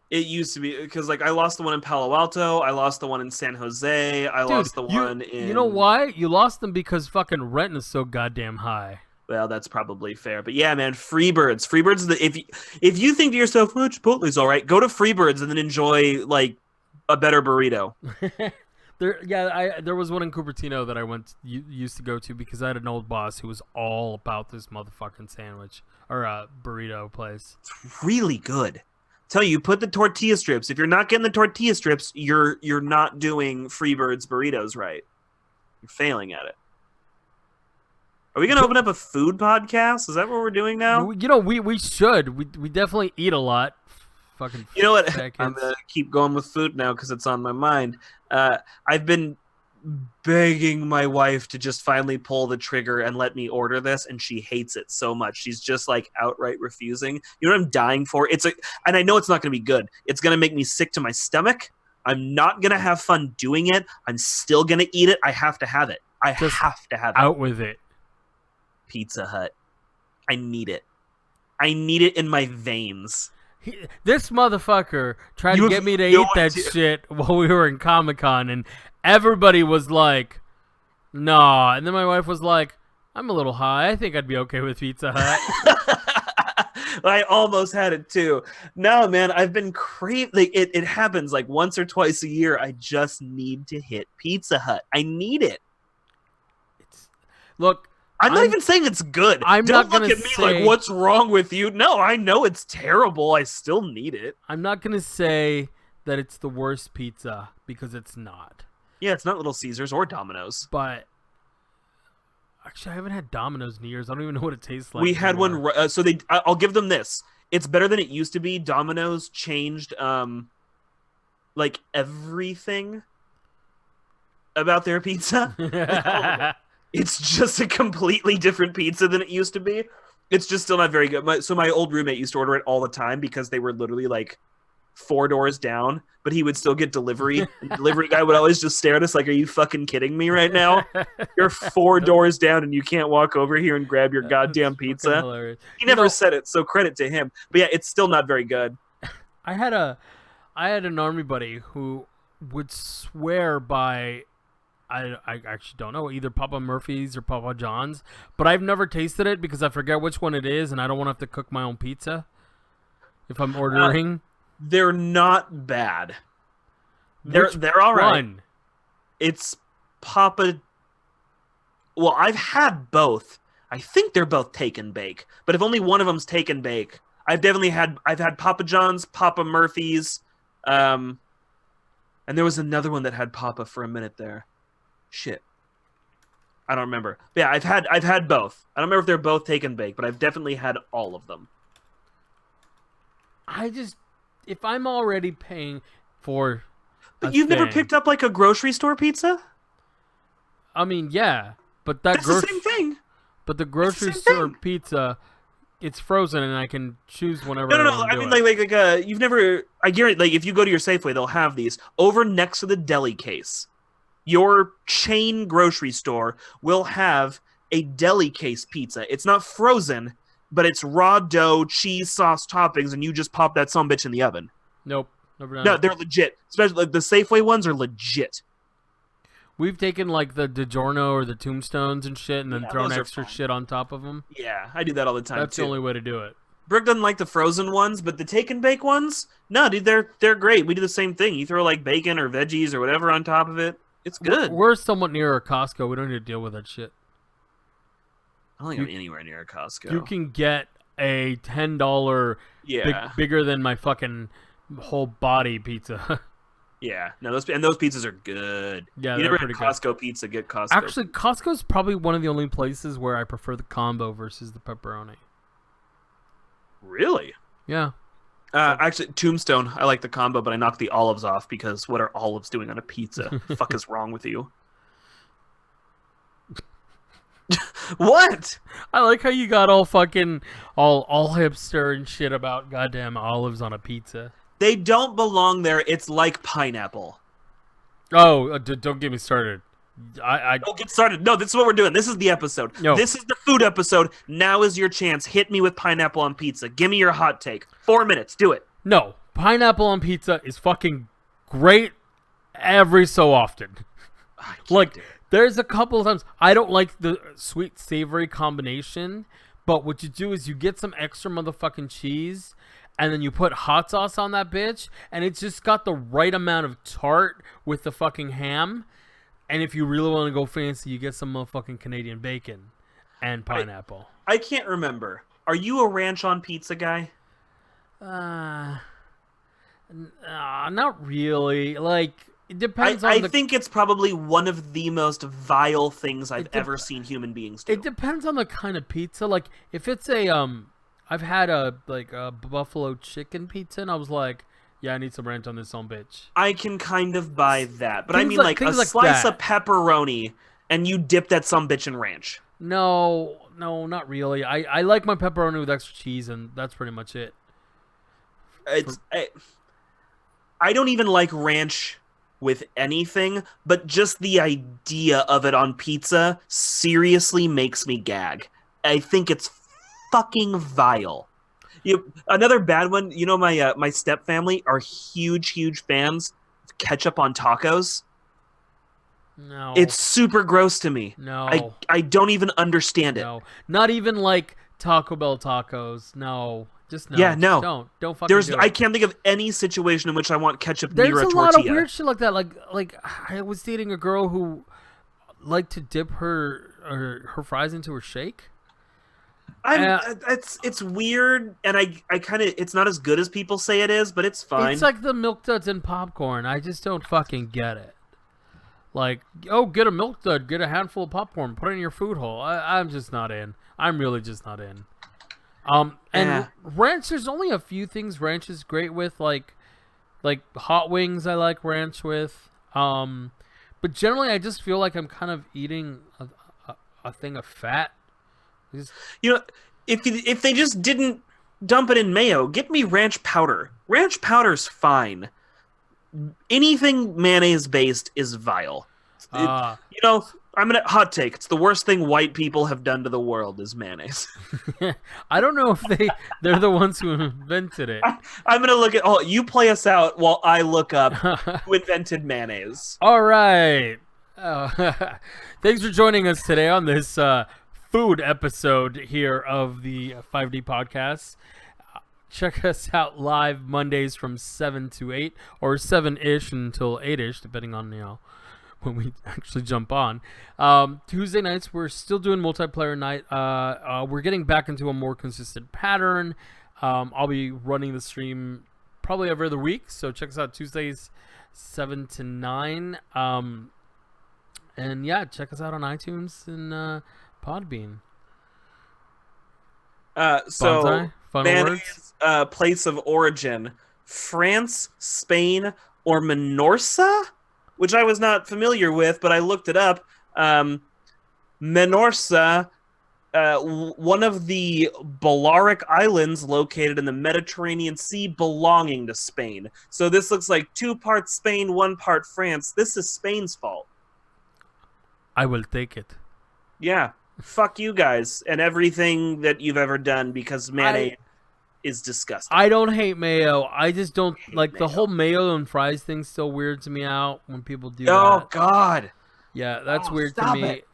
It used to be because like I lost the one in Palo Alto, I lost the one in San Jose, I lost the one in. You know why? You lost them because fucking rent is so goddamn high. Well, that's probably fair, but yeah, man, Freebirds. Freebirds. If you think to yourself, "Oh, Chipotle's all right," go to Freebirds and then enjoy like a better burrito. There was one in Cupertino that I used to go to because I had an old boss who was all about this motherfucking sandwich or burrito place. It's really good. Tell you, put the tortilla strips. If you're not getting the tortilla strips, you're not doing Freebirds burritos right. You're failing at it. Are we gonna open up a food podcast? Is that what we're doing now? You know, we should. We definitely eat a lot. Fucking. You know what? Seconds. I'm gonna keep going with food now because it's on my mind. I've been begging my wife to just finally pull the trigger and let me order this, and she hates it so much. She's just like outright refusing. You know what I'm dying for? And I know it's not gonna be good. It's gonna make me sick to my stomach. I'm not gonna have fun doing it. I'm still gonna eat it. I have to have it. I have to have it. Out with it. Pizza Hut. I need it. I need it in my veins. This motherfucker tried to get me to eat that shit while we were in Comic-Con, and everybody was like, nah. And then my wife was like, I'm a little high. I think I'd be okay with Pizza Hut. I almost had it too. No, man, I've been craving. Like, it happens like once or twice a year. I just need to hit Pizza Hut. I need it. Look. I'm not even saying it's good. Don't look at me like, what's wrong with you? No, I know it's terrible. I still need it. I'm not going to say that it's the worst pizza because it's not. Yeah, it's not Little Caesars or Domino's. But actually, I haven't had Domino's in years. I don't even know what it tastes like. We had one. So I'll give them this. It's better than it used to be. Domino's changed like everything about their pizza. It's just a completely different pizza than it used to be. It's just still not very good. So my old roommate used to order it all the time because they were literally like 4 doors down, but he would still get delivery. And the delivery guy would always just stare at us like, are you fucking kidding me right now? You're 4 doors down and you can't walk over here and grab your goddamn pizza. He never said it, so credit to him. But yeah, it's still not very good. I had an army buddy who would swear by... I actually don't know, either Papa Murphy's or Papa John's, but I've never tasted it because I forget which one it is, and I don't want to have to cook my own pizza if I'm ordering. They're not bad. They're all right. It's Papa. Well, I've had both. I think they're both take and bake, but if only one of them's take and bake, I've had Papa John's, Papa Murphy's, and there was another one that had Papa for a minute there. Shit, I don't remember. But yeah, I've had both. I don't remember if they're both take and bake, but I've definitely had all of them. If I'm already paying for, but you've never picked up like a grocery store pizza? I mean, yeah, but that's the same thing. But the grocery store pizza, it's frozen and I can choose whenever. No. I mean, like you've never. I guarantee, like if you go to your Safeway, they'll have these over next to the deli case. Your chain grocery store will have a deli case pizza. It's not frozen, but it's raw dough, cheese, sauce, toppings, and you just pop that sumbitch in the oven. Nope. Never done No, they're legit. Especially like, the Safeway ones are legit. We've taken like the DiGiorno or the Tombstones and shit and then thrown extra shit on top of them. Yeah, I do that all the time. That's the only way to do it. Brooke doesn't like the frozen ones, but the take and bake ones, no, dude, they're great. We do the same thing. You throw like bacon or veggies or whatever on top of it. It's good. We're somewhat near a Costco. We don't need to deal with that shit. I don't think I'm anywhere near a Costco. You can get a $10 bigger than my fucking whole body pizza. Yeah, no, those pizzas are good. Yeah, You they're never had pretty good. Costco pizza? Get Costco. Actually, Costco's probably one of the only places where I prefer the combo versus the pepperoni. Really? Yeah. Actually, Tombstone. I like the combo, but I knocked the olives off because what are olives doing on a pizza? Fuck is wrong with you? What? I like how you got all fucking all hipster and shit about goddamn olives on a pizza. They don't belong there. It's like pineapple. Oh, don't get me started. I Don't get started. No, this is what we're doing. This is the episode. No. This is the food episode. Now is your chance. Hit me with pineapple on pizza. Give me your hot take. 4 minutes. Do it. No, pineapple on pizza is fucking great every so often. I can't Like, do it. there's a couple of times I don't like the sweet savory combination, but what you do is you get some extra motherfucking cheese and then you put hot sauce on that bitch and it's just got the right amount of tart with the fucking ham. And if you really want to go fancy, you get some motherfucking Canadian bacon and pineapple. I can't remember. Are you a ranch on pizza guy? Not really. Like, it depends on I the... think it's probably one of the most vile things I've It dep- ever seen human beings do. It depends on the kind of pizza. Like, if it's a I've had a buffalo chicken pizza, and I was like, yeah, I need some ranch on this son bitch. I can kind of buy that, but I Things mean like- like a things like slice that. of pepperoni and you dip that some bitch in ranch. No, not really. I like my pepperoni with extra cheese, and that's pretty much it. I don't even like ranch with anything, but just the idea of it on pizza seriously makes me gag. I think it's fucking vile. Another bad one. You know, my step family are huge fans of ketchup on tacos. No, It's super gross to me. no, I don't even understand it. no. Not even like Taco Bell tacos. No, just no. Yeah, Just no. don't fucking do it. I can't think of any situation in which I want ketchup There's near a a tortilla. lot of weird shit like that. Like I was dating a girl who liked to dip her fries into her shake. It's weird, and I kind of, it's not as good as people say it is, but it's fine. It's like the Milk Duds and popcorn. I just don't fucking get it. Like, oh, get a Milk Dud, get a handful of popcorn, put it in your food hole. I'm just not in. I'm really just not in. And Yeah. ranch, there's only a few things ranch is great with, like hot wings I like ranch with. But generally I just feel like I'm kind of eating a thing of fat. You know, if they just didn't dump it in mayo, get me ranch powder. Ranch powder's fine. Anything mayonnaise based is vile. You know, I'm gonna hot take. It's the worst thing white people have done to the world is mayonnaise. I don't know if they're the ones who invented it. I'm gonna look at. Oh, you play us out while I look up who invented mayonnaise. All right. Thanks for joining us today on this food episode here of the 5D podcast. Check us out live Mondays from 7 to 8 or 7-ish until 8-ish, depending on, when we actually jump on. Tuesday nights, we're still doing multiplayer night. We're getting back into a more consistent pattern. I'll be running the stream probably every other week, so check us out Tuesdays 7 to 9. And yeah, check us out on iTunes and Podbean. So Bonsai? Final words? mayonnaise, place of origin: France, Spain, or Menorca, which I was not familiar with, but I looked it up. Menorca, one of the Balearic Islands located in the Mediterranean Sea belonging to Spain. So this looks like 2 parts Spain, 1 part France. This is Spain's fault. I will take it. Yeah. Fuck you guys and everything that you've ever done, because mayonnaise is disgusting. I don't hate mayo. I just don't like mayo. the whole mayo and fries thing. Still weirds me out when people do Oh that. God. Yeah, that's Oh, weird to stop me. it.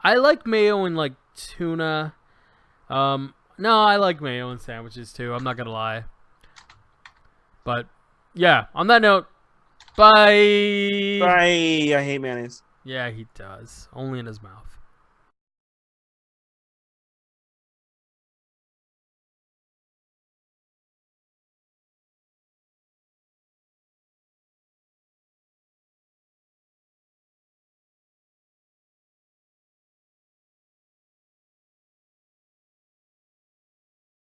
I like mayo in like tuna. No, I like mayo in sandwiches too. I'm not gonna lie. But yeah, on that note, bye. I hate mayonnaise. Yeah, he does. Only in his mouth.